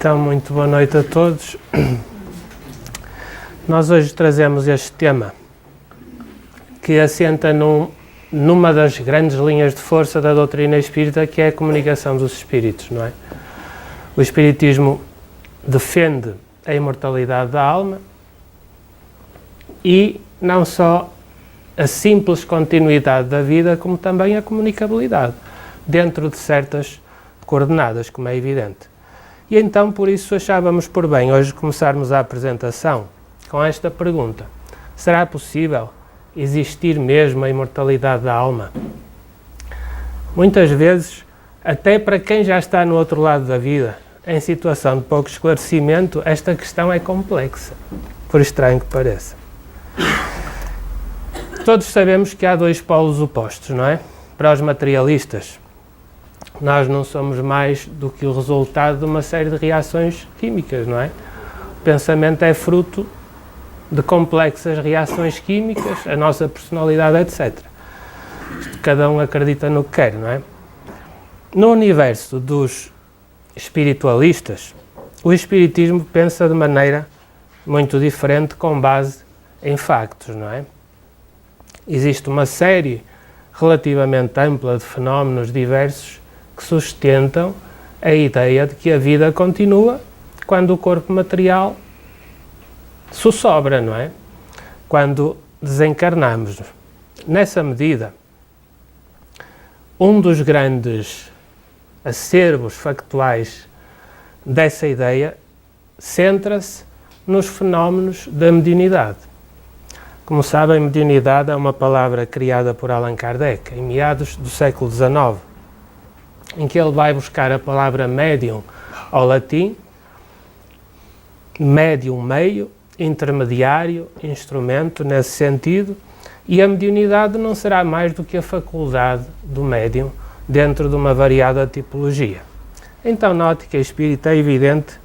Então, muito boa noite a todos. Nós hoje trazemos este tema que assenta numa das grandes linhas de força da doutrina espírita, que é a comunicação dos espíritos, não é? O espiritismo defende a imortalidade da alma e não só a simples continuidade da vida, como também a comunicabilidade, dentro de certas coordenadas, como é evidente. E então, por isso, achávamos por bem hoje começarmos a apresentação com esta pergunta: será possível existir mesmo a imortalidade da alma? Muitas vezes, até para quem já está no outro lado da vida, em situação de pouco esclarecimento, esta questão é complexa, por estranho que pareça. Todos sabemos que há dois polos opostos, não é? Para os materialistas, nós não somos mais do que o resultado de uma série de reações químicas, não é? O pensamento é fruto de complexas reações químicas, a nossa personalidade, etc. Cada um acredita no que quer, não é? No universo dos espiritualistas, o espiritismo pensa de maneira muito diferente, com base em factos, não é? Existe uma série relativamente ampla de fenómenos diversos que sustentam a ideia de que a vida continua quando o corpo material sobra, não é? Quando desencarnamos. Nessa medida, um dos grandes acervos factuais dessa ideia centra-se nos fenómenos da mediunidade. Como sabem, mediunidade é uma palavra criada por Allan Kardec, em meados do século XIX, em que ele vai buscar a palavra médium ao latim, médium, meio, intermediário, instrumento, nesse sentido, e a mediunidade não será mais do que a faculdade do médium dentro de uma variada tipologia. Então, na ótica espírita, é evidente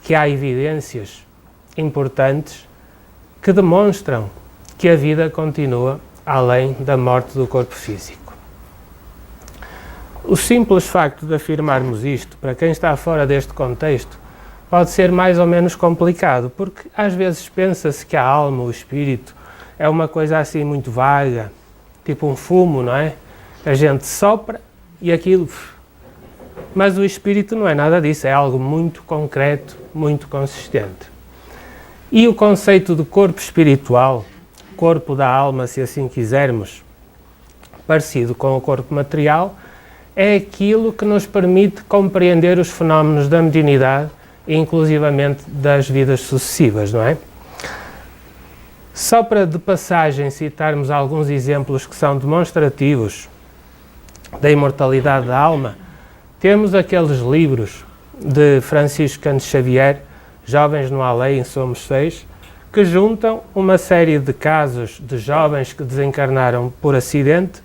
que há evidências importantes que demonstram que a vida continua além da morte do corpo físico. O simples facto de afirmarmos isto, para quem está fora deste contexto, pode ser mais ou menos complicado, porque às vezes pensa-se que a alma, o espírito, é uma coisa assim muito vaga, tipo um fumo, não é? A gente sopra e aquilo... Mas o espírito não é nada disso, é algo muito concreto, muito consistente. E o conceito de corpo espiritual, corpo da alma, se assim quisermos, parecido com o corpo material, é aquilo que nos permite compreender os fenómenos da mediunidade e inclusivamente das vidas sucessivas, não é? Só para de passagem citarmos alguns exemplos que são demonstrativos da imortalidade da alma, temos aqueles livros de Francisco Cândido Xavier, Jovens no Além, Somos Seis, que juntam uma série de casos de jovens que desencarnaram por acidente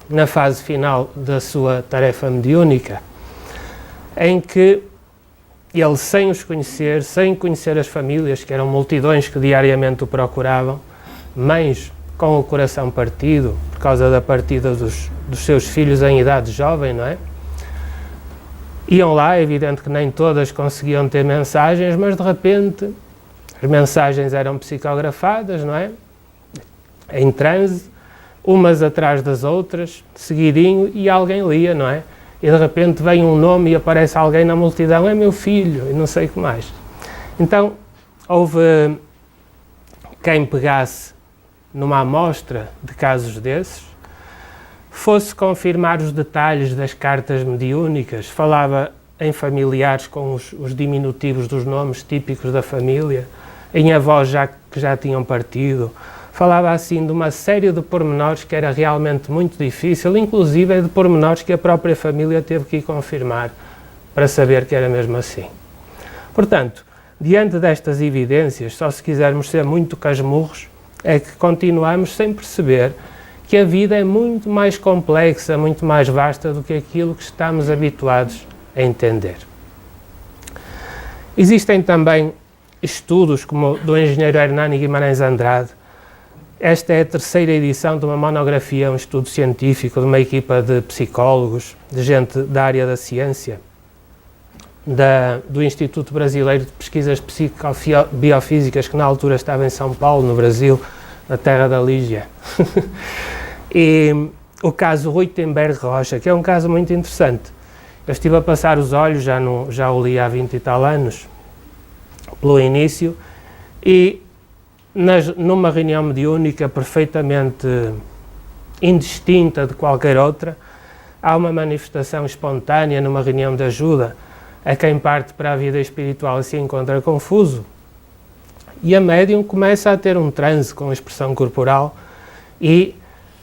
na fase final da sua tarefa mediúnica, em que ele, sem os conhecer, sem conhecer as famílias, que eram multidões que diariamente o procuravam, mães com o coração partido por causa da partida dos seus filhos em idade jovem, não é? Iam lá, é evidente que nem todas conseguiam ter mensagens, mas de repente as mensagens eram psicografadas, não é? Em transe, umas atrás das outras, seguidinho, e alguém lia, não é? E de repente vem um nome e aparece alguém na multidão, é meu filho, e não sei o que mais. Então, houve quem pegasse numa amostra de casos desses, fosse confirmar os detalhes das cartas mediúnicas, falava em familiares com os diminutivos dos nomes típicos da família, em avós que já tinham partido, falava assim de uma série de pormenores que era realmente muito difícil, inclusive de pormenores que a própria família teve que ir confirmar para saber que era mesmo assim. Portanto, diante destas evidências, só se quisermos ser muito casmurros, é que continuamos sem perceber que a vida é muito mais complexa, muito mais vasta do que aquilo que estamos habituados a entender. Existem também estudos como o do engenheiro Hernani Guimarães Andrade. Esta é a terceira edição de uma monografia, um estudo científico de uma equipa de psicólogos, de gente da área da ciência, do Instituto Brasileiro de Pesquisas Psicobiofísicas, que na altura estava em São Paulo, no Brasil, na terra da Lígia. E o caso Ruitenberg Rocha, que é um caso muito interessante. Eu estive a passar os olhos, já o li há 20 e tal anos, pelo início, e numa reunião mediúnica perfeitamente indistinta de qualquer outra, há uma manifestação espontânea numa reunião de ajuda a quem parte para a vida espiritual e se encontra confuso, e a médium começa a ter um transe com a expressão corporal e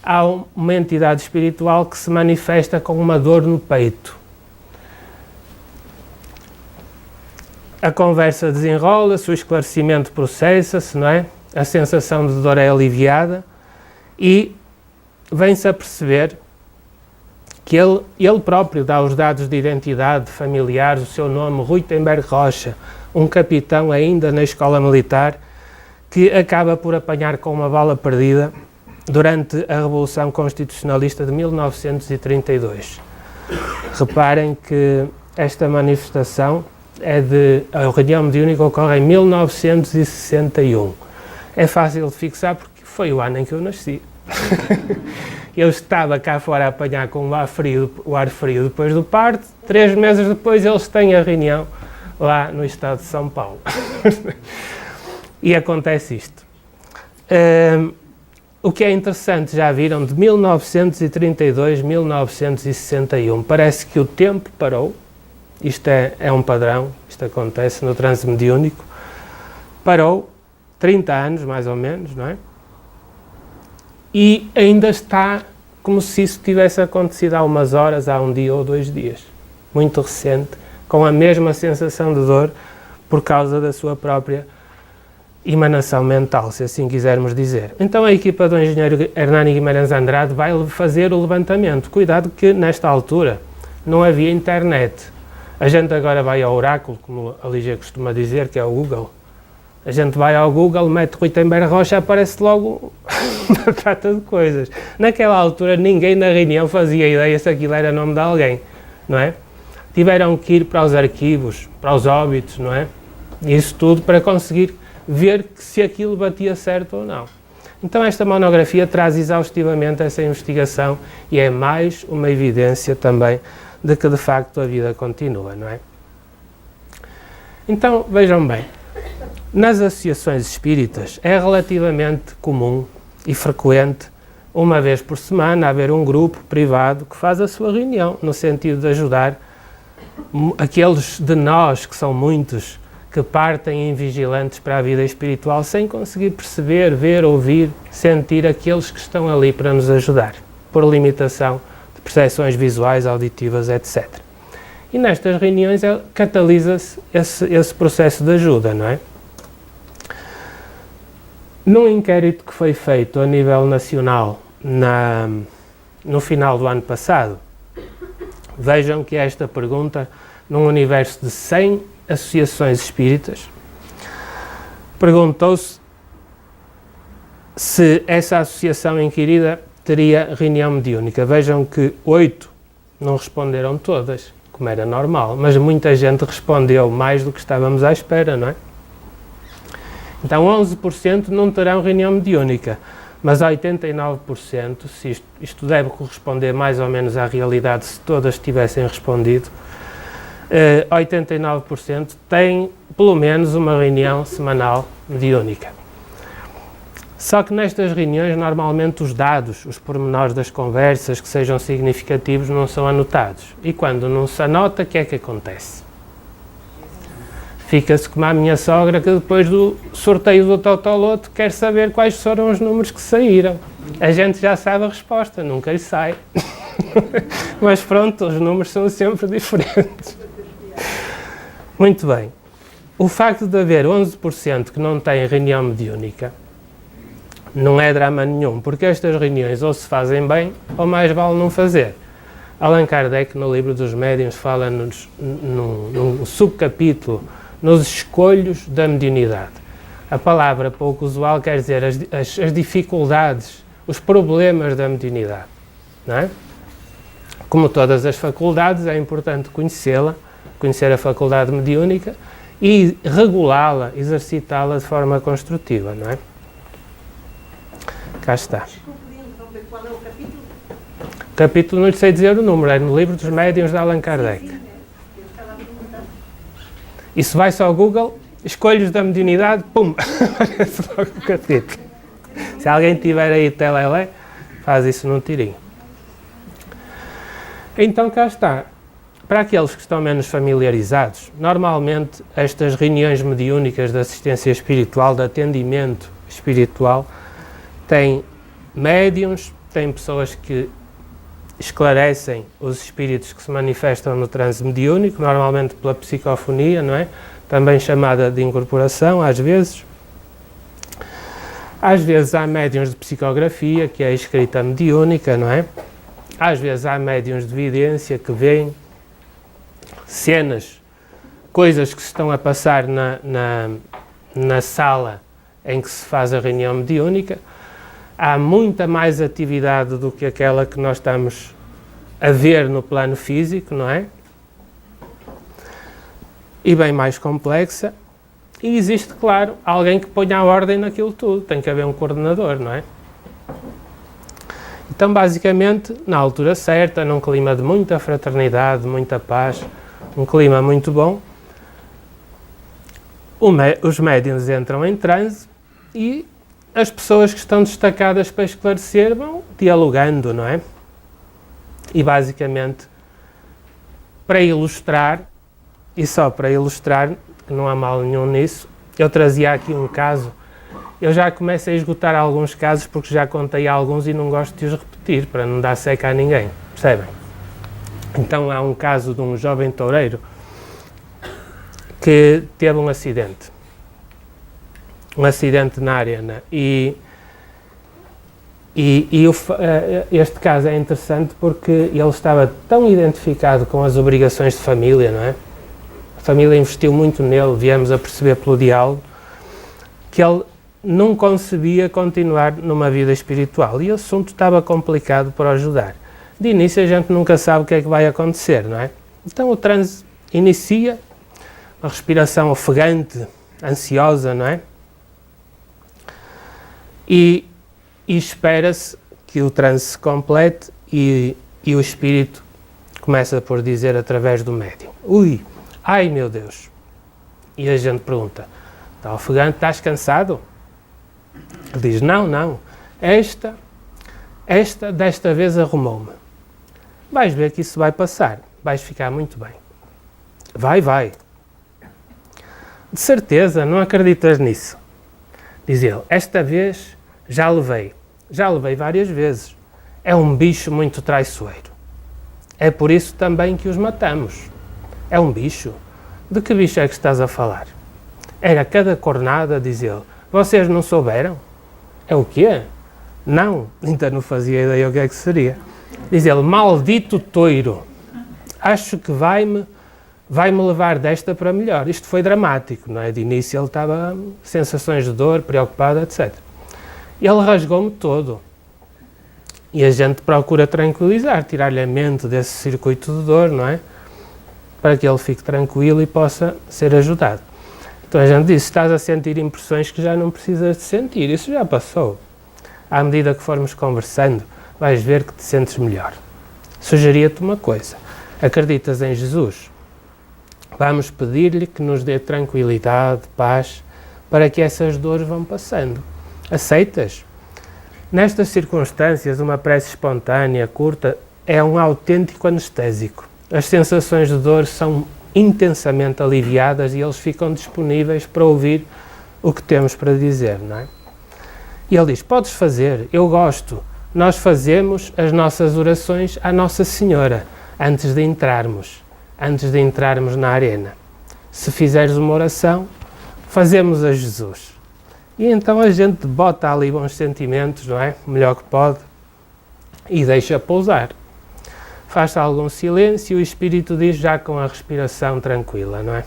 há uma entidade espiritual que se manifesta com uma dor no peito. A conversa desenrola-se, o esclarecimento processa-se, não é? A sensação de dor é aliviada e vem-se a perceber que ele próprio dá os dados de identidade familiares, o seu nome, Ruitenberg Rocha, um capitão ainda na escola militar, que acaba por apanhar com uma bala perdida durante a Revolução Constitucionalista de 1932. Reparem que esta manifestação a reunião mediúnica ocorre em 1961. É fácil de fixar porque foi o ano em que eu nasci. Eu estava cá fora a apanhar com o ar frio depois do parto. 3 meses depois eles têm a reunião lá no estado de São Paulo. E acontece isto. O que é interessante, já viram, de 1932 a 1961, parece que o tempo parou. Isto é um padrão, isto acontece no transe mediúnico. Parou 30 anos, mais ou menos, não é? E ainda está como se isso tivesse acontecido há umas horas, há um dia ou 2 dias. Muito recente, com a mesma sensação de dor por causa da sua própria emanação mental, se assim quisermos dizer. Então a equipa do engenheiro Hernani Guimarães Andrade vai fazer o levantamento. Cuidado que nesta altura não havia internet. A gente agora vai ao oráculo, como a Lígia costuma dizer, que é o Google. A gente vai ao Google, mete Ruitenberg Rocha, aparece logo uma trata de coisas. Naquela altura ninguém na reunião fazia ideia se aquilo era nome de alguém, não é? Tiveram que ir para os arquivos, para os óbitos, não é? Isso tudo para conseguir ver se aquilo batia certo ou não. Então esta monografia traz exaustivamente essa investigação e é mais uma evidência também de que de facto a vida continua, não é? Então, vejam bem, nas associações espíritas é relativamente comum e frequente, uma vez por semana, haver um grupo privado que faz a sua reunião, no sentido de ajudar aqueles de nós, que são muitos, que partem invigilantes para a vida espiritual sem conseguir perceber, ver, ouvir, sentir aqueles que estão ali para nos ajudar, por limitação de percepções visuais, auditivas, etc. E nestas reuniões catalisa-se esse processo de ajuda, não é? Num inquérito que foi feito a nível nacional no final do ano passado, vejam que esta pergunta, num universo de 100 associações espíritas, perguntou-se se essa associação inquirida teria reunião mediúnica. Vejam que 8 não responderam todas, como era normal, mas muita gente respondeu mais do que estávamos à espera, não é? Então 11% não terão reunião mediúnica, mas 89%, se isto deve corresponder mais ou menos à realidade se todas tivessem respondido, 89% têm pelo menos uma reunião semanal mediúnica. Só que nestas reuniões normalmente os dados, os pormenores das conversas que sejam significativos não são anotados. E quando não se anota, o que é que acontece? Fica-se como a minha sogra, que depois do sorteio do Totoloto quer saber quais foram os números que saíram. A gente já sabe a resposta, nunca lhe sai. Mas pronto, os números são sempre diferentes. Muito bem. O facto de haver 11% que não têm reunião mediúnica não é drama nenhum, porque estas reuniões ou se fazem bem ou mais vale não fazer. Allan Kardec, no livro dos médiuns, fala-nos num subcapítulo nos escolhos da mediunidade. A palavra pouco usual quer dizer as dificuldades, os problemas da mediunidade, não é? Como todas as faculdades, é importante conhecê-la conhecer a faculdade mediúnica e regulá-la, exercitá-la de forma construtiva, não é? Cá está. Qual é o capítulo? O capítulo não lhe sei dizer o número, é no livro dos médiuns de Allan Kardec. Sim, eu estava a perguntar. Isso vai-se ao Google, escolhos da mediunidade, pum, aparece logo o capítulo. Se alguém tiver aí telelé, faz isso num tirinho. Então cá está. Para aqueles que estão menos familiarizados, normalmente estas reuniões mediúnicas de assistência espiritual, de atendimento espiritual, têm médiuns, têm pessoas que esclarecem os espíritos que se manifestam no transe mediúnico, normalmente pela psicofonia, não é? Também chamada de incorporação, às vezes. Às vezes há médiuns de psicografia, que é a escrita mediúnica, não é? Às vezes há médiuns de vidência que veem cenas, coisas que se estão a passar na sala em que se faz a reunião mediúnica. Há muita mais atividade do que aquela que nós estamos a ver no plano físico, não é? E bem mais complexa. E existe, claro, alguém que ponha a ordem naquilo tudo. Tem que haver um coordenador, não é? Então, basicamente, na altura certa, num clima de muita fraternidade, muita paz, um clima muito bom, os médiuns entram em transe e as pessoas que estão destacadas para esclarecer vão dialogando, não é? E basicamente, para ilustrar, e só para ilustrar, que não há mal nenhum nisso, eu trazia aqui um caso. Eu já começo a esgotar alguns casos porque já contei alguns e não gosto de os repetir, para não dar seca a ninguém, percebem? Então há um caso de um jovem toureiro que teve um acidente na arena e este caso é interessante porque ele estava tão identificado com as obrigações de família, não é? A família investiu muito nele, viemos a perceber pelo diálogo, que ele não concebia continuar numa vida espiritual e o assunto estava complicado para o ajudar. De início a gente nunca sabe o que é que vai acontecer, não é? Então o transe inicia, uma respiração ofegante, ansiosa, não é? E espera-se que o transe se complete e o espírito começa por dizer através do médium: ui, ai meu Deus. E a gente pergunta: está ofegante, estás cansado? Ele diz: não, esta desta vez arrumou-me. Vais ver que isso vai passar, vais ficar muito bem. Vai. De certeza, não acreditas nisso? Diz ele: esta vez já levei várias vezes. É um bicho muito traiçoeiro. É por isso também que os matamos. É um bicho? De que bicho é que estás a falar? Era cada cornada, diz ele. Vocês não souberam? É o quê? Não, ainda não fazia ideia o que é que seria. Diz ele: maldito toiro, acho que vai-me levar desta para melhor. Isto foi dramático, não é? De início ele estava sensações de dor, preocupado, etc. Ele rasgou-me todo. E a gente procura tranquilizar, tirar-lhe a mente desse circuito de dor, não é? Para que ele fique tranquilo e possa ser ajudado. Então a gente diz: estás a sentir impressões que já não precisas de sentir, isso já passou. À medida que formos conversando, vais ver que te sentes melhor. Sugeria-te uma coisa: acreditas em Jesus? Vamos pedir-lhe que nos dê tranquilidade, paz, para que essas dores vão passando. Aceitas? Nestas circunstâncias, uma prece espontânea, curta, é um autêntico anestésico. As sensações de dor são intensamente aliviadas e eles ficam disponíveis para ouvir o que temos para dizer, não é? E ele diz: podes fazer, eu gosto. Nós fazemos as nossas orações à Nossa Senhora antes de entrarmos na arena. Se fizeres uma oração, fazemos a Jesus. E então a gente bota ali bons sentimentos, não é? O melhor que pode, e deixa pousar. Faz algum silêncio e o espírito diz, já com a respiração tranquila, não é?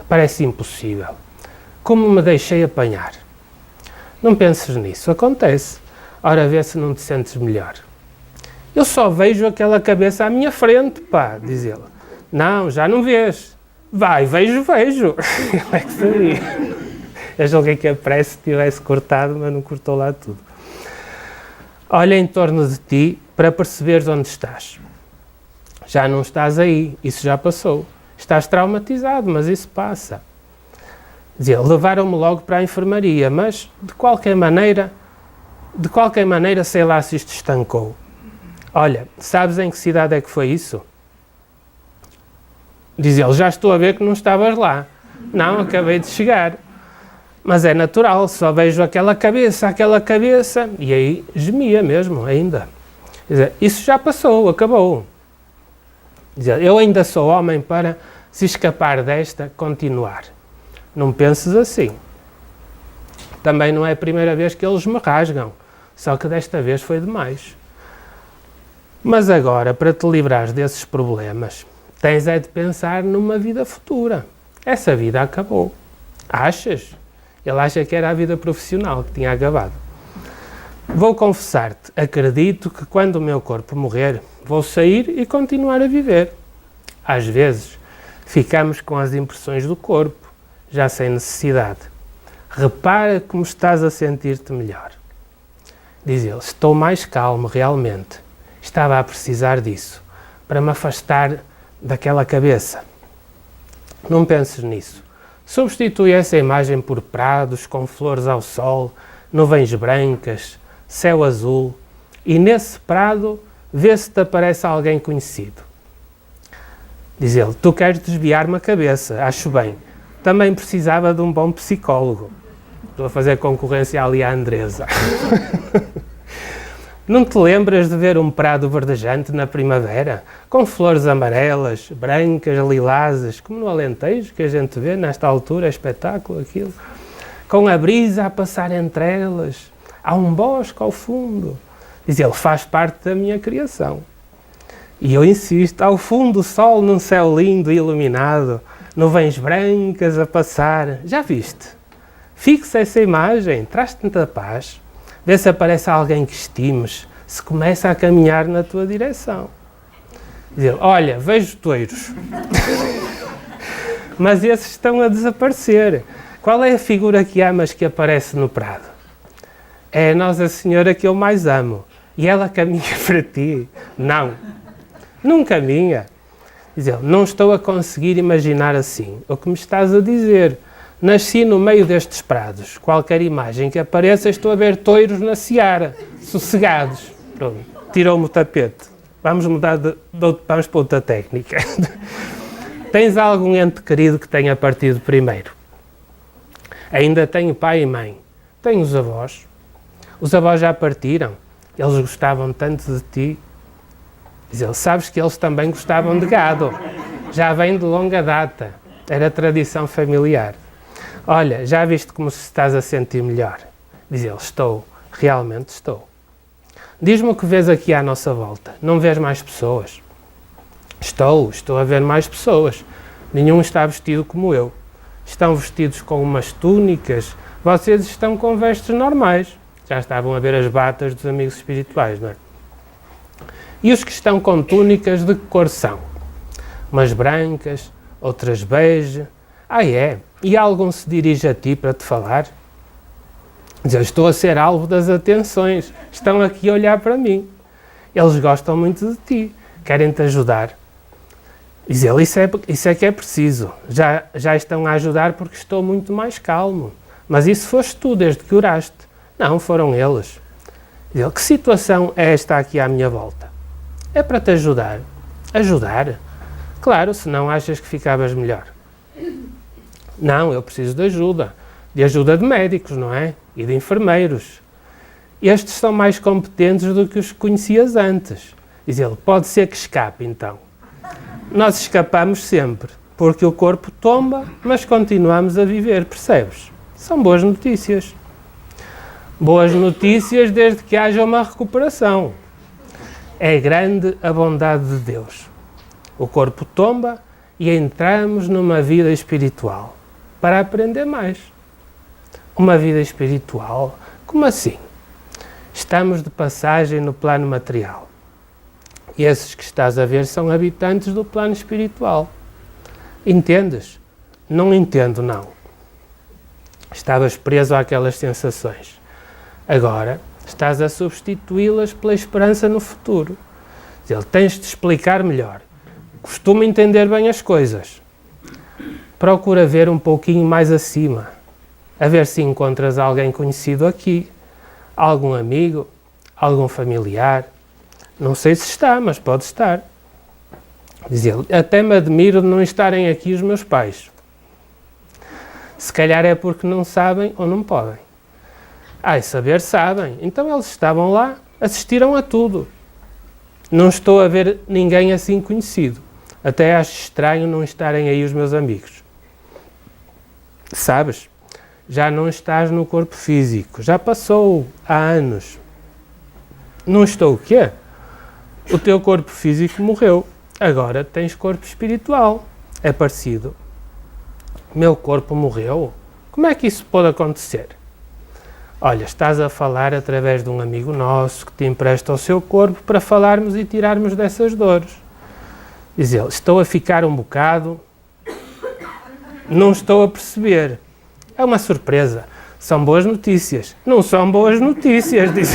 Parece impossível. Como me deixei apanhar? Não penses nisso, acontece. Ora, vê se não te sentes melhor. Eu só vejo aquela cabeça à minha frente, pá, diz ele. Não, já não vês. Vai, vejo. Ele é que sabia. Eu julguei que a prece tivesse cortado, mas não cortou lá tudo. Olha em torno de ti para perceberes onde estás. Já não estás aí, isso já passou. Estás traumatizado, mas isso passa. Dizia, levaram-me logo para a enfermaria, mas de qualquer maneira, sei lá se isto estancou. Olha, sabes em que cidade é que foi isso? Diz ele, já estou a ver que não estavas lá. Não, acabei de chegar. Mas é natural, só vejo aquela cabeça, e aí gemia mesmo, ainda. Quer dizer, isso já passou, acabou. Quer dizer, eu ainda sou homem para, se escapar desta, continuar. Não penses assim. Também não é a primeira vez que eles me rasgam, só que desta vez foi demais. Mas agora, para te livrares desses problemas, tens é de pensar numa vida futura. Essa vida acabou. Achas? Ele acha que era a vida profissional que tinha acabado. Vou confessar-te, acredito que quando o meu corpo morrer, vou sair e continuar a viver. Às vezes, ficamos com as impressões do corpo, já sem necessidade. Repara como estás a sentir-te melhor. Diz ele, estou mais calmo realmente. Estava a precisar disso, para me afastar daquela cabeça. Não penses nisso. Substitui essa imagem por prados com flores ao sol, nuvens brancas, céu azul, e nesse prado vê se te aparece alguém conhecido. Diz ele, tu queres desviar-me a cabeça, acho bem. Também precisava de um bom psicólogo. Estou a fazer concorrência ali à Andresa. Não te lembras de ver um prado verdejante na primavera, com flores amarelas, brancas, lilazes, como no Alentejo, que a gente vê nesta altura, é espetáculo aquilo, com a brisa a passar entre elas, há um bosque ao fundo. Diz ele, faz parte da minha criação. E eu insisto, ao fundo o sol num céu lindo e iluminado, nuvens brancas a passar, já viste? Fixa essa imagem, traz-te tanta paz. Vê se aparece alguém que estimes, se começa a caminhar na tua direção. Diz ele, olha, vejo toiros. Mas esses estão a desaparecer. Qual é a figura que amas que aparece no prado? É a Nossa Senhora que eu mais amo. E ela caminha para ti. Não caminha. Diz ele, não estou a conseguir imaginar assim. O que me estás a dizer? Nasci no meio destes prados. Qualquer imagem que apareça, estou a ver toiros na seara, sossegados. Pronto, tirou-me o tapete. Vamos vamos para outra técnica. Tens algum ente querido que tenha partido primeiro? Ainda tenho pai e mãe. Tenho os avós. Os avós já partiram. Eles gostavam tanto de ti. Diz ele, sabes que eles também gostavam de gado. Já vem de longa data. Era tradição familiar. Olha, já viste como se estás a sentir melhor? Diz ele, estou, realmente estou. Diz-me o que vês aqui à nossa volta. Não vês mais pessoas? Estou a ver mais pessoas. Nenhum está vestido como eu. Estão vestidos com umas túnicas. Vocês estão com vestes normais. Já estavam a ver as batas dos amigos espirituais, não é? E os que estão com túnicas de que cor são? Umas brancas, outras bege. Ah, é? E algum se dirige a ti para te falar? Diz, eu estou a ser alvo das atenções. Estão aqui a olhar para mim. Eles gostam muito de ti. Querem-te ajudar. Diz ele, isso é que é preciso. Já estão a ajudar porque estou muito mais calmo. Mas isso foste tu desde que oraste. Não, foram eles. Diz ele, que situação é esta aqui à minha volta? É para te ajudar. Ajudar? Claro, se não achas que ficavas melhor. Não, eu preciso de ajuda de médicos, não é? E de enfermeiros. Estes são mais competentes do que os que conhecias antes. Diz ele, pode ser que escape então. Nós escapamos sempre, porque o corpo tomba, mas continuamos a viver, percebes? São boas notícias. Boas notícias desde que haja uma recuperação. É grande a bondade de Deus. O corpo tomba e entramos numa vida espiritual. Para aprender mais. Uma vida espiritual? Como assim? Estamos de passagem no plano material. Esses que estás a ver são habitantes do plano espiritual. Entendes? Não entendo, não. Estavas preso àquelas sensações. Agora, estás a substituí-las pela esperança no futuro. Ele tens de explicar melhor. Costuma entender bem as coisas. Procura ver um pouquinho mais acima. A ver se encontras alguém conhecido aqui. Algum amigo, algum familiar. Não sei se está, mas pode estar. Diz ele, até me admiro de não estarem aqui os meus pais. Se calhar é porque não sabem ou não podem. E saber sabem. Então eles estavam lá, assistiram a tudo. Não estou a ver ninguém assim conhecido. Até acho estranho não estarem aí os meus amigos. Sabes? Já não estás no corpo físico. Já passou há anos. Não estou o quê? O teu corpo físico morreu. Agora tens corpo espiritual. É parecido. Meu corpo morreu? Como é que isso pode acontecer? Olha, estás a falar através de um amigo nosso que te empresta o seu corpo para falarmos e tirarmos dessas dores. Diz ele, estou a ficar um bocado... Não estou a perceber. É uma surpresa. São boas notícias. Não são boas notícias, diz.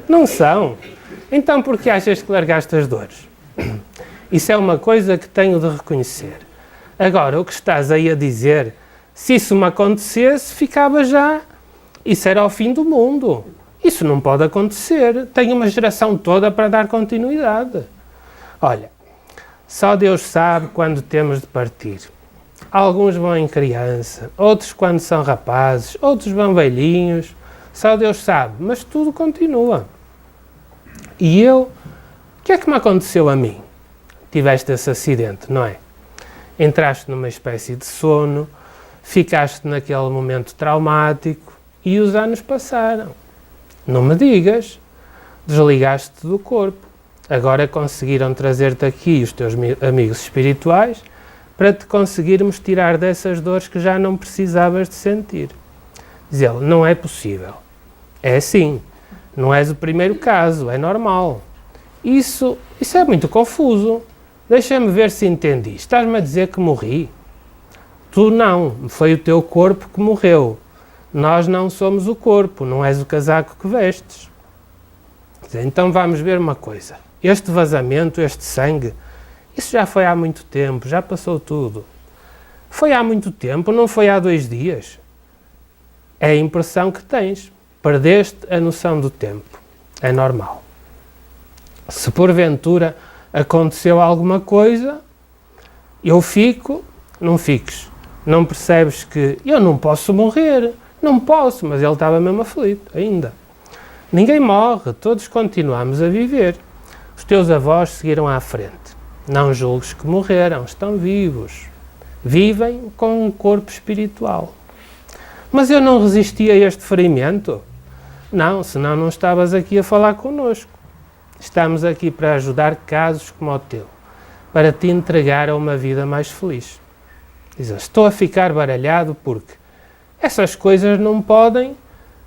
Não são. Então por que achas que largaste as dores? Isso é uma coisa que tenho de reconhecer. Agora, o que estás aí a dizer, se isso me acontecesse, ficava já... Isso era o fim do mundo. Isso não pode acontecer. Tenho uma geração toda para dar continuidade. Olha, só Deus sabe quando temos de partir. Alguns vão em criança, outros quando são rapazes, outros vão velhinhos. Só Deus sabe, mas tudo continua. E eu, o que é que me aconteceu a mim? Tiveste esse acidente, não é? Entraste numa espécie de sono, ficaste naquele momento traumático e os anos passaram. Não me digas, desligaste-te do corpo. Agora conseguiram trazer-te aqui os teus amigos espirituais para te conseguirmos tirar dessas dores que já não precisavas de sentir. Diz ele, não é possível. É assim, não és o primeiro caso, é normal. Isso é muito confuso. Deixa-me ver se entendi. Estás-me a dizer que morri? Tu não, foi o teu corpo que morreu. Nós não somos o corpo, não és o casaco que vestes. Então vamos ver uma coisa. Este vazamento, este sangue, isso já foi há muito tempo, já passou tudo. Foi há muito tempo, não foi há 2 dias. É a impressão que tens. Perdeste a noção do tempo. É normal. Se porventura aconteceu alguma coisa, eu fico, não fiques. Não percebes que eu não posso morrer. Não posso, mas ele estava mesmo aflito, ainda. Ninguém morre, todos continuamos a viver. Os teus avós seguiram à frente. Não julgues que morreram, estão vivos. Vivem com um corpo espiritual. Mas eu não resisti a este ferimento? Não, senão não estavas aqui a falar connosco. Estamos aqui para ajudar casos como o teu, para te entregar a uma vida mais feliz. Diz, estou a ficar baralhado porque essas coisas não podem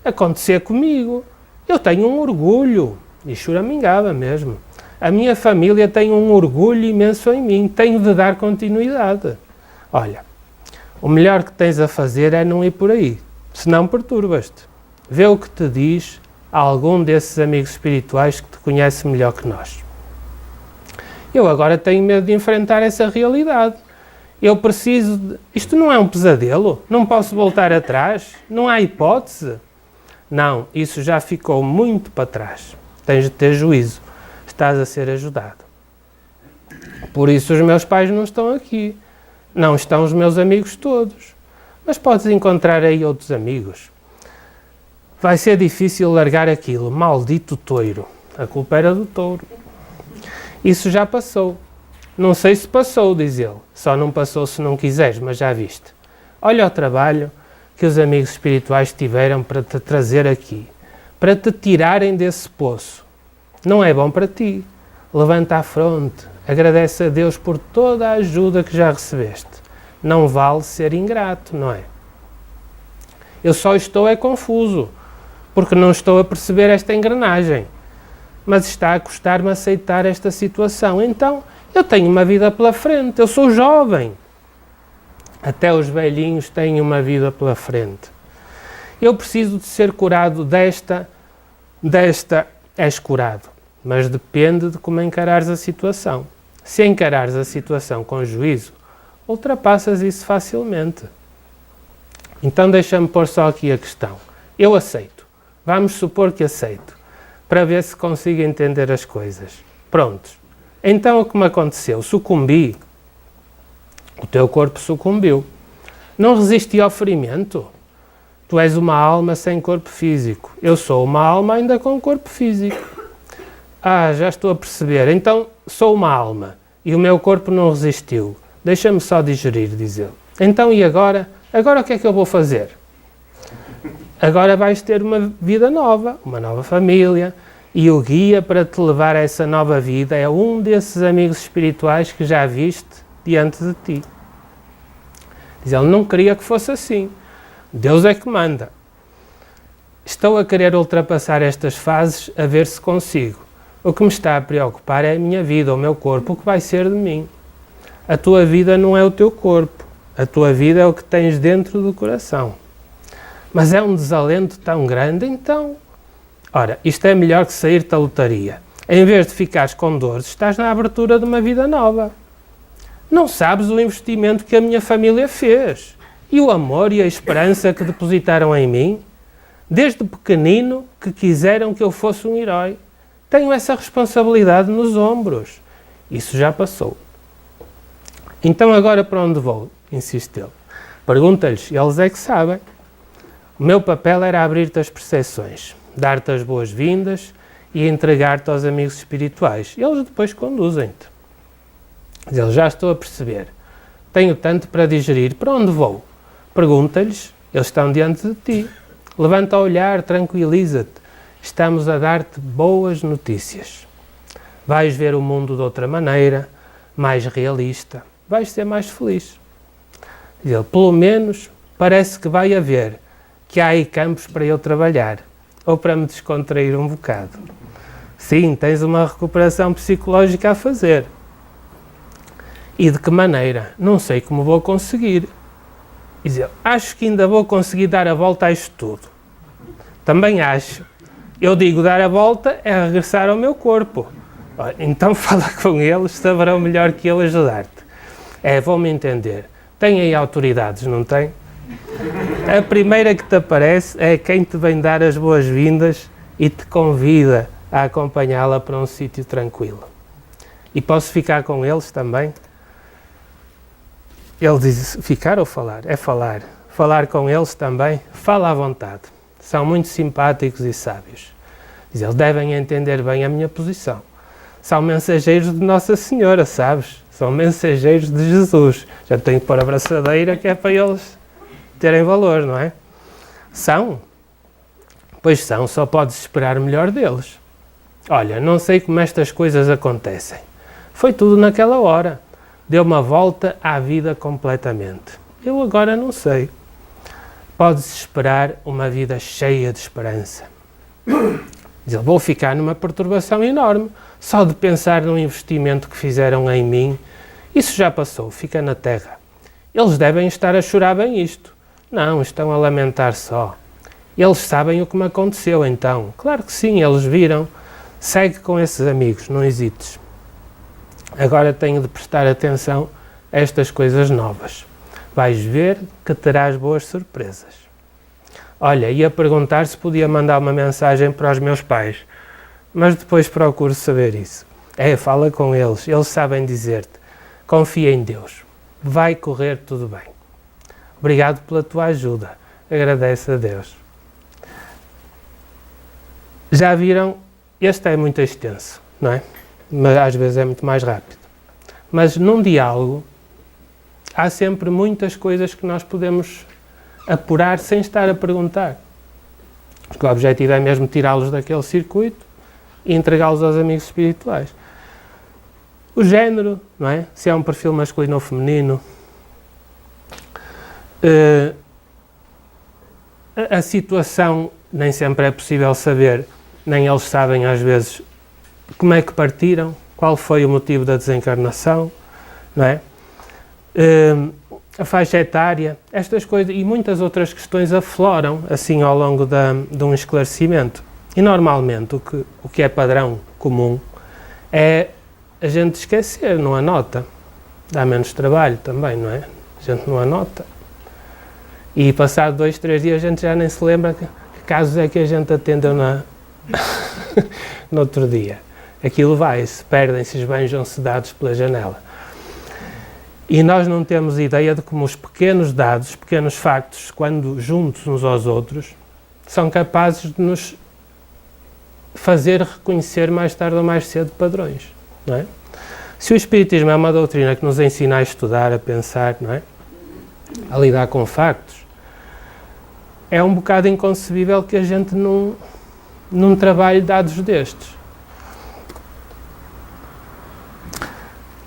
acontecer comigo. Eu tenho um orgulho, e choramingava mesmo. A minha família tem um orgulho imenso em mim, tenho de dar continuidade. Olha, o melhor que tens a fazer é não ir por aí, senão perturbas-te. Vê o que te diz algum desses amigos espirituais que te conhece melhor que nós. Eu agora tenho medo de enfrentar essa realidade. Eu preciso de... Isto não é um pesadelo? Não posso voltar atrás? Não há hipótese? Não, isso já ficou muito para trás. Tens de ter juízo. Estás a ser ajudado. Por isso os meus pais não estão aqui. Não estão os meus amigos todos. Mas podes encontrar aí outros amigos. Vai ser difícil largar aquilo. Maldito touro. A culpa era do touro. Isso já passou. Não sei se passou, diz ele. Só não passou se não quiseres, mas já viste. Olha o trabalho que os amigos espirituais tiveram para te trazer aqui. Para te tirarem desse poço. Não é bom para ti. Levanta a fronte. Agradece a Deus por toda a ajuda que já recebeste. Não vale ser ingrato, não é? Eu só estou confuso. Porque não estou a perceber esta engrenagem. mas está a custar-me aceitar esta situação. Então, eu tenho uma vida pela frente, eu sou jovem. Até os velhinhos têm uma vida pela frente. Eu preciso de ser curado desta és curado. Mas depende de como encarares a situação. Se encarares a situação com juízo, ultrapassas isso facilmente. Então deixa-me pôr só aqui a questão. Eu aceito. Vamos supor que aceito. Para ver se consigo entender as coisas. Prontos. Então o que me aconteceu? Sucumbi. O teu corpo sucumbiu. Não resisti ao ferimento. Tu és uma alma sem corpo físico. Eu sou uma alma ainda com corpo físico. Já estou a perceber. Então sou uma alma e o meu corpo não resistiu. Deixa-me só digerir, diz ele. Então e agora? Agora o que é que eu vou fazer? Agora vais ter uma vida nova, uma nova família, e o guia para te levar a essa nova vida é um desses amigos espirituais que já viste diante de ti. Diz ele, não queria que fosse assim. Deus é que manda. Estou a querer ultrapassar estas fases a ver se consigo. O que me está a preocupar é a minha vida, o meu corpo, o que vai ser de mim. A tua vida não é o teu corpo. A tua vida é o que tens dentro do coração. Mas é um desalento tão grande, então... Ora, isto é melhor que sair-te à lotaria. Em vez de ficares com dores, estás na abertura de uma vida nova. Não sabes o investimento que a minha família fez. E o amor e a esperança que depositaram em mim. Desde pequenino que quiseram que eu fosse um herói. Tenho essa responsabilidade nos ombros. Isso já passou. Então agora para onde vou? Insiste ele. Pergunta-lhes, eles é que sabem. O meu papel era abrir-te as percepções, dar-te as boas-vindas e entregar-te aos amigos espirituais. Eles depois conduzem-te. Eles já estou a perceber. Tenho tanto para digerir. Para onde vou? Pergunta-lhes. Eles estão diante de ti. Levanta o olhar, tranquiliza-te. Estamos a dar-te boas notícias. Vais ver o mundo de outra maneira, mais realista. Vais ser mais feliz. Ele, pelo menos, parece que vai haver, que há aí campos para eu trabalhar, ou para me descontrair um bocado. Sim, tens uma recuperação psicológica a fazer. E de que maneira? Não sei como vou conseguir. Diz ele, acho que ainda vou conseguir dar a volta a isto tudo. Também acho. Eu digo dar a volta é regressar ao meu corpo. Então fala com eles, saberão melhor que eu ajudar-te. Vão-me entender. Tem aí autoridades, não tem? A primeira que te aparece é quem te vem dar as boas-vindas e te convida a acompanhá-la para um sítio tranquilo. E posso ficar com eles também? Ele diz, ficar ou falar? É falar. Falar com eles também? Fala à vontade. São muito simpáticos e sábios. Diz, eles devem entender bem a minha posição. São mensageiros de Nossa Senhora, sabes? São mensageiros de Jesus. Já tenho que pôr a braçadeira que é para eles terem valor, não é? São? Pois são, só podes esperar melhor deles. Olha, não sei como estas coisas acontecem. Foi tudo naquela hora. Deu uma volta à vida completamente. Eu agora não sei. Podes esperar uma vida cheia de esperança. Diz, vou ficar numa perturbação enorme. Só de pensar no investimento que fizeram em mim. Isso já passou, fica na terra. Eles devem estar a chorar bem isto. Não, estão a lamentar só. Eles sabem o que me aconteceu então. Claro que sim, eles viram. Segue com esses amigos, não hesites. Agora tenho de prestar atenção a estas coisas novas. Vais ver que terás boas surpresas. Olha, ia perguntar se podia mandar uma mensagem para os meus pais, mas depois procuro saber isso. Fala com eles, eles sabem dizer-te. Confia em Deus. Vai correr tudo bem. Obrigado pela tua ajuda. Agradece a Deus. Já viram? Este é muito extenso, não é? Mas às vezes é muito mais rápido. Mas num diálogo há sempre muitas coisas que nós podemos apurar sem estar a perguntar. Porque o objetivo é mesmo tirá-los daquele circuito e entregá-los aos amigos espirituais. O género, não é? Se é um perfil masculino ou feminino. A situação nem sempre é possível saber, nem eles sabem às vezes como é que partiram, qual foi o motivo da desencarnação, não é? A faixa etária, estas coisas e muitas outras questões afloram assim ao longo de um esclarecimento. E normalmente o que é padrão comum é a gente esquecer, não anota. Dá menos trabalho também, não é? A gente não anota. E passado 2, 3 dias a gente já nem se lembra que casos é que a gente atendeu no outro dia. Aquilo vai-se, perdem-se, esbanjam-se dados pela janela. E nós não temos ideia de como os pequenos dados, os pequenos factos, quando juntos uns aos outros, são capazes de nos fazer reconhecer mais tarde ou mais cedo padrões, não é? Se o Espiritismo é uma doutrina que nos ensina a estudar, a pensar, não é? A lidar com factos, é um bocado inconcebível que a gente não trabalhe dados destes.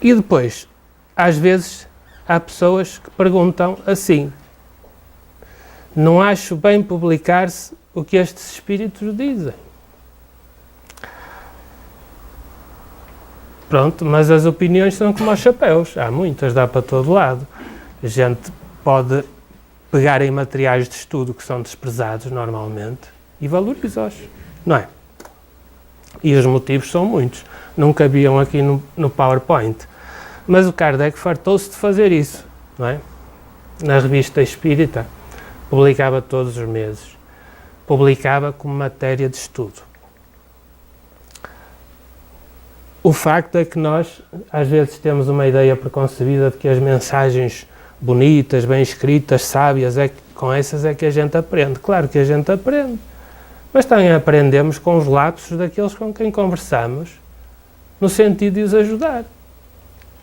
E depois, às vezes, há pessoas que perguntam assim: não acho bem publicar-se o que estes espíritos dizem. Pronto, mas as opiniões são como os chapéus, há muitas, dá para todo lado. A gente pode pegar em materiais de estudo que são desprezados normalmente e valoriza-os, não é? E os motivos são muitos, não cabiam aqui no PowerPoint. Mas o Kardec fartou-se de fazer isso, não é? Na Revista Espírita, publicava todos os meses, publicava como matéria de estudo. O facto é que nós, às vezes, temos uma ideia preconcebida de que as mensagens bonitas, bem escritas, sábias, com essas é que a gente aprende. Claro que a gente aprende, mas também aprendemos com os lapsos daqueles com quem conversamos, no sentido de os ajudar.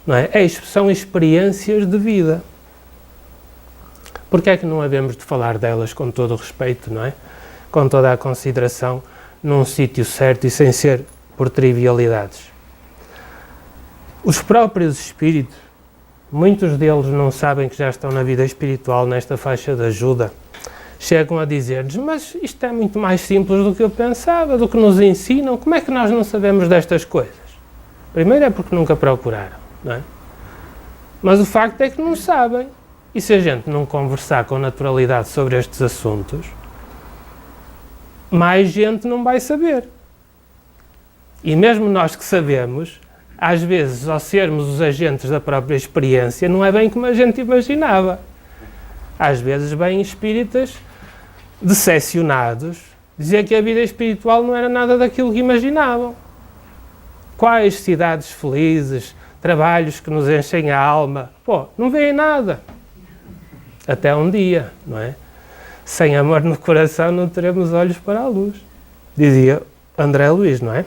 Não é? São experiências de vida. Porque é que não havemos de falar delas com todo o respeito, não é? Com toda a consideração, num sítio certo e sem ser por trivialidades? Os próprios espíritos, muitos deles não sabem que já estão na vida espiritual, nesta faixa de ajuda, chegam a dizer-nos: mas isto é muito mais simples do que eu pensava, do que nos ensinam, como é que nós não sabemos destas coisas? Primeiro é porque nunca procuraram, não é? Mas o facto é que não sabem, e se a gente não conversar com naturalidade sobre estes assuntos, mais gente não vai saber. E mesmo nós que sabemos, às vezes, ao sermos os agentes da própria experiência, não é bem como a gente imaginava. Às vezes vêm espíritas decepcionados dizer que a vida espiritual não era nada daquilo que imaginavam. Quais cidades felizes, trabalhos que nos enchem a alma. Pô, não veem nada. Até um dia, não é? Sem amor no coração não teremos olhos para a luz. Dizia André Luiz, não é?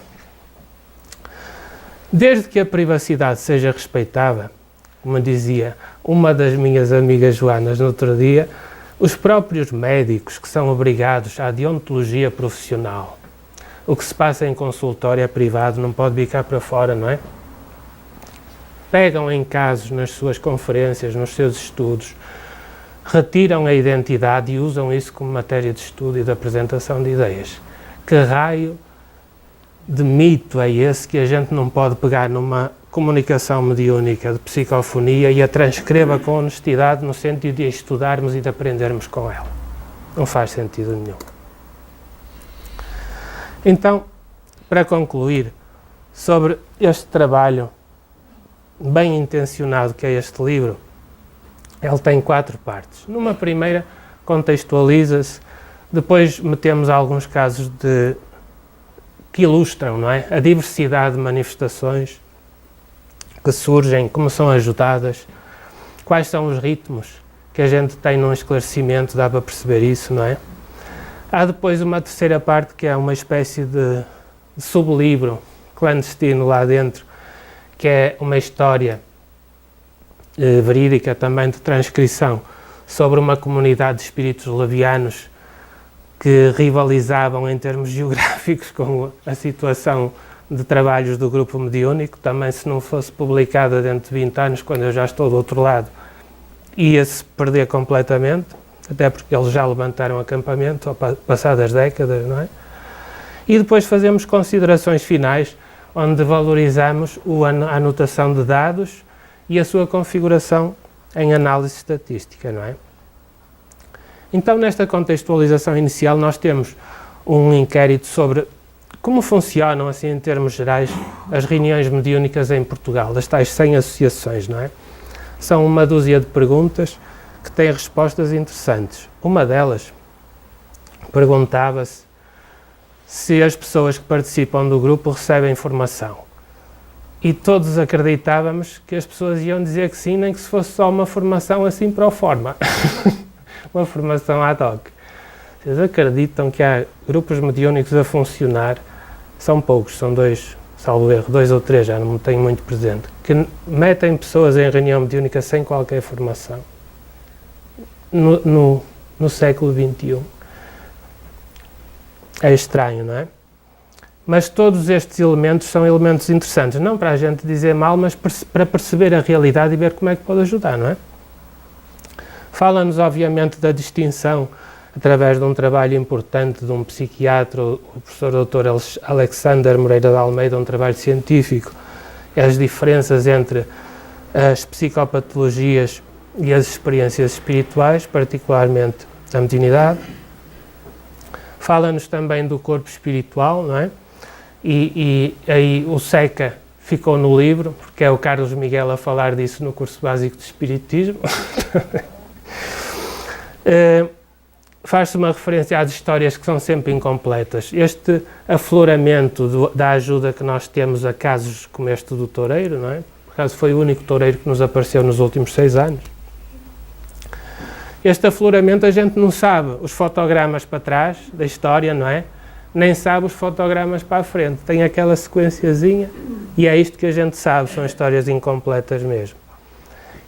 Desde que a privacidade seja respeitada, como dizia uma das minhas amigas Joanas no outro dia, os próprios médicos que são obrigados à deontologia profissional, o que se passa em consultório é privado, não pode vir cá para fora, não é? Pegam em casos nas suas conferências, nos seus estudos, retiram a identidade e usam isso como matéria de estudo e de apresentação de ideias. Que raio de mito é esse que a gente não pode pegar numa comunicação mediúnica de psicofonia e a transcreva com honestidade no sentido de estudarmos e de aprendermos com ela? Não faz sentido nenhum. Então, para concluir, sobre este trabalho bem intencionado que é este livro, ele tem 4 partes. Numa primeira, contextualiza-se, depois metemos alguns casos que ilustram, não é? A diversidade de manifestações que surgem, como são ajudadas, quais são os ritmos que a gente tem num esclarecimento, dá para perceber isso, não é? Há depois uma terceira parte que é uma espécie de sublivro clandestino lá dentro, que é uma história verídica também de transcrição sobre uma comunidade de espíritos levianos que rivalizavam em termos geográficos com a situação de trabalhos do grupo mediúnico. Também, se não fosse publicada dentro de 20 anos, quando eu já estou do outro lado, ia-se perder completamente, até porque eles já levantaram acampamento, passadas décadas, não é? E depois fazemos considerações finais, onde valorizamos a anotação de dados e a sua configuração em análise estatística, não é? Então, nesta contextualização inicial, nós temos um inquérito sobre como funcionam, assim, em termos gerais, as reuniões mediúnicas em Portugal, das tais 100 associações, não é? São uma dúzia de perguntas que têm respostas interessantes. Uma delas perguntava-se se as pessoas que participam do grupo recebem formação. E todos acreditávamos que as pessoas iam dizer que sim, nem que se fosse só uma formação assim pro forma. Uma formação ad hoc. Vocês acreditam que há grupos mediúnicos a funcionar? São poucos, são 2, salvo erro, 2 ou 3, já não me tenho muito presente, que metem pessoas em reunião mediúnica sem qualquer formação no século XXI. É estranho, não é? Mas todos estes elementos são elementos interessantes, não para a gente dizer mal, mas para perceber a realidade e ver como é que pode ajudar, não é? Fala-nos, obviamente, da distinção, através de um trabalho importante de um psiquiatra, o professor Dr. Alexander Moreira de Almeida, um trabalho científico, as diferenças entre as psicopatologias e as experiências espirituais, particularmente a mediunidade. Fala-nos também do corpo espiritual, não é? E aí o Seca ficou no livro, porque é o Carlos Miguel a falar disso no curso básico de Espiritismo. Faz-se uma referência às histórias que são sempre incompletas. Este afloramento da ajuda que nós temos a casos como este do toureiro, não é? Por acaso foi o único toureiro que nos apareceu nos últimos 6 anos. Este afloramento a gente não sabe os fotogramas para trás da história, não é? Nem sabe os fotogramas para a frente. Tem aquela sequenciazinha e é isto que a gente sabe, são histórias incompletas mesmo.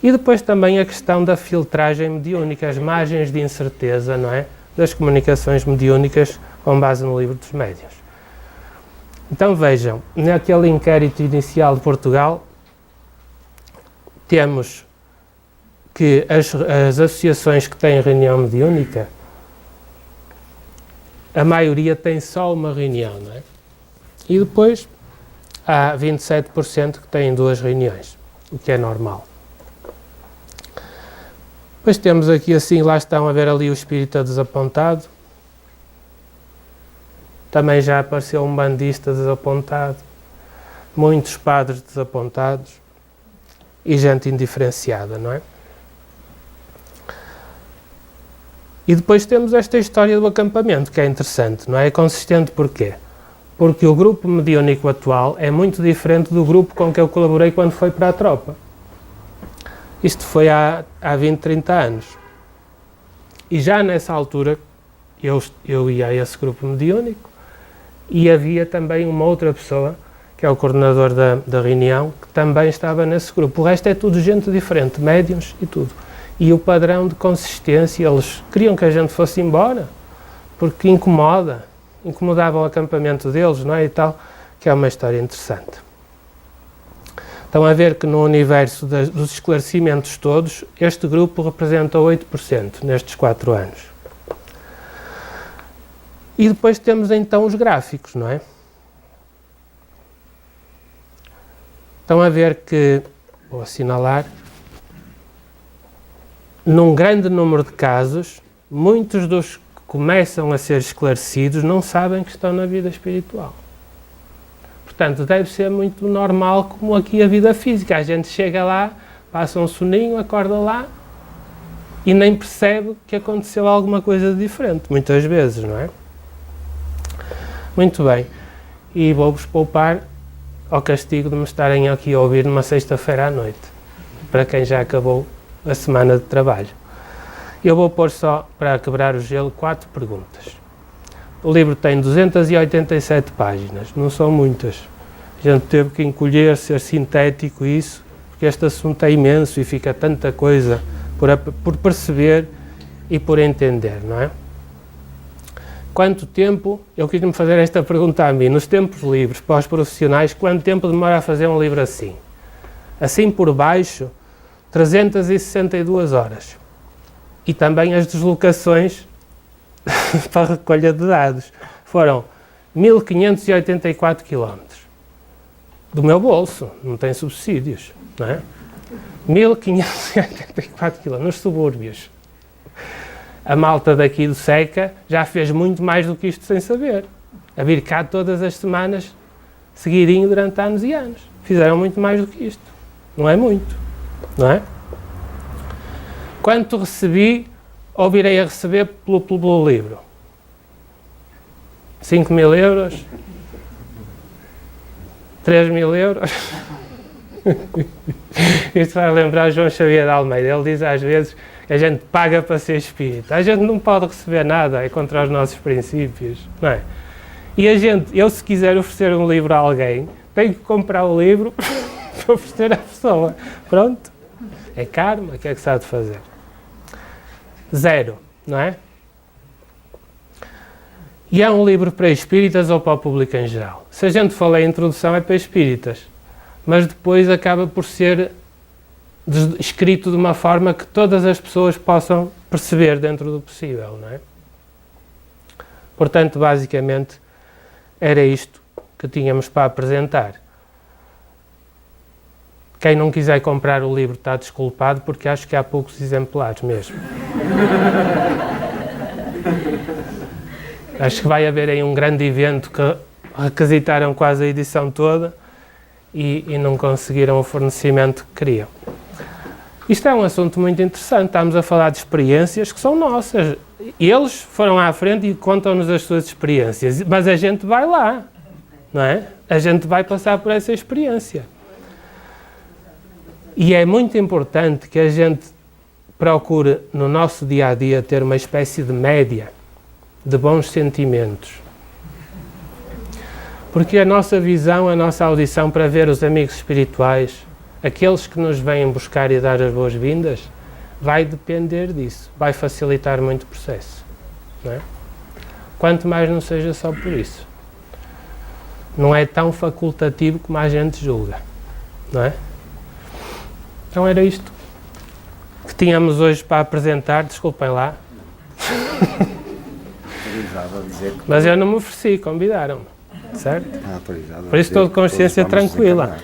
E depois também a questão da filtragem mediúnica, as margens de incerteza, não é? Das comunicações mediúnicas com base no livro dos médiuns. Então vejam, naquele inquérito inicial de Portugal, temos que as associações que têm reunião mediúnica, a maioria tem só uma reunião, não é? E depois há 27% que têm 2 reuniões, o que é normal. Depois temos aqui assim, lá estão a ver ali o espírita desapontado. Também já apareceu um bandista desapontado, muitos padres desapontados e gente indiferenciada, não é? E depois temos esta história do acampamento, que é interessante, não é? É consistente porquê? Porque o grupo mediúnico atual é muito diferente do grupo com que eu colaborei quando foi para a tropa. Isto foi há 20, 30 anos. E já nessa altura, eu ia a esse grupo mediúnico e havia também uma outra pessoa, que é o coordenador da reunião, que também estava nesse grupo. O resto é tudo gente diferente, médiuns e tudo. E o padrão de consistência, eles queriam que a gente fosse embora, porque incomodava o acampamento deles, não é, e tal, que é uma história interessante. Estão a ver que no universo dos esclarecimentos todos, este grupo representa 8% nestes 4 anos. E depois temos então os gráficos, não é? Estão a ver que, vou assinalar, num grande número de casos, muitos dos que começam a ser esclarecidos não sabem que estão na vida espiritual. Portanto, deve ser muito normal como aqui a vida física. A gente chega lá, passa um soninho, acorda lá e nem percebe que aconteceu alguma coisa de diferente, muitas vezes, não é? Muito bem. E vou-vos poupar ao castigo de me estarem aqui a ouvir numa sexta-feira à noite, para quem já acabou a semana de trabalho. Eu vou pôr só, para quebrar o gelo, 4 perguntas. O livro tem 287 páginas, não são muitas. A gente teve que encolher, ser sintético isso, porque este assunto é imenso e fica tanta coisa por perceber e por entender, não é? Quanto tempo, eu quis-me fazer esta pergunta a mim, nos tempos livres, para os profissionais, quanto tempo demora a fazer um livro assim? Assim por baixo, 362 horas. E também as deslocações para a recolha de dados. Foram 1584 km. do meu bolso, não tem subsídios, não é? 1584 km nos subúrbios. A malta daqui do Seca já fez muito mais do que isto sem saber. A vir cá todas as semanas, seguidinho durante anos e anos. Fizeram muito mais do que isto. Não é muito, não é? Quanto recebi, ou virei a receber pelo livro? 5.000 euros? 3.000 euros? Isto vai lembrar João Xavier de Almeida. Ele diz às vezes que a gente paga para ser espírita. A gente não pode receber nada, é contra os nossos princípios, não é? E eu se quiser oferecer um livro a alguém, tenho que comprar o livro para oferecer à pessoa. Pronto. É karma, o que é que se há de fazer? 0, não é? E é um livro para espíritas ou para o público em geral? Se a gente falar em introdução é para espíritas, mas depois acaba por ser escrito de uma forma que todas as pessoas possam perceber dentro do possível, não é? Portanto, basicamente, era isto que tínhamos para apresentar. Quem não quiser comprar o livro está desculpado, porque acho que há poucos exemplares mesmo. Acho que vai haver aí um grande evento que requisitaram quase a edição toda e não conseguiram o fornecimento que queriam. Isto é um assunto muito interessante, estamos a falar de experiências que são nossas. Eles foram à frente e contam-nos as suas experiências, mas a gente vai lá, não é? A gente vai passar por essa experiência. E é muito importante que a gente procure no nosso dia-a-dia ter uma espécie de média de bons sentimentos. Porque a nossa visão, a nossa audição para ver os amigos espirituais, aqueles que nos vêm buscar e dar as boas-vindas, vai depender disso, vai facilitar muito o processo, não é? Quanto mais não seja só por isso. Não é tão facultativo como a gente julga, não é? Então era isto que tínhamos hoje para apresentar, desculpem lá. Mas eu não me ofereci, convidaram-me, certo? Por isso estou de consciência tranquila.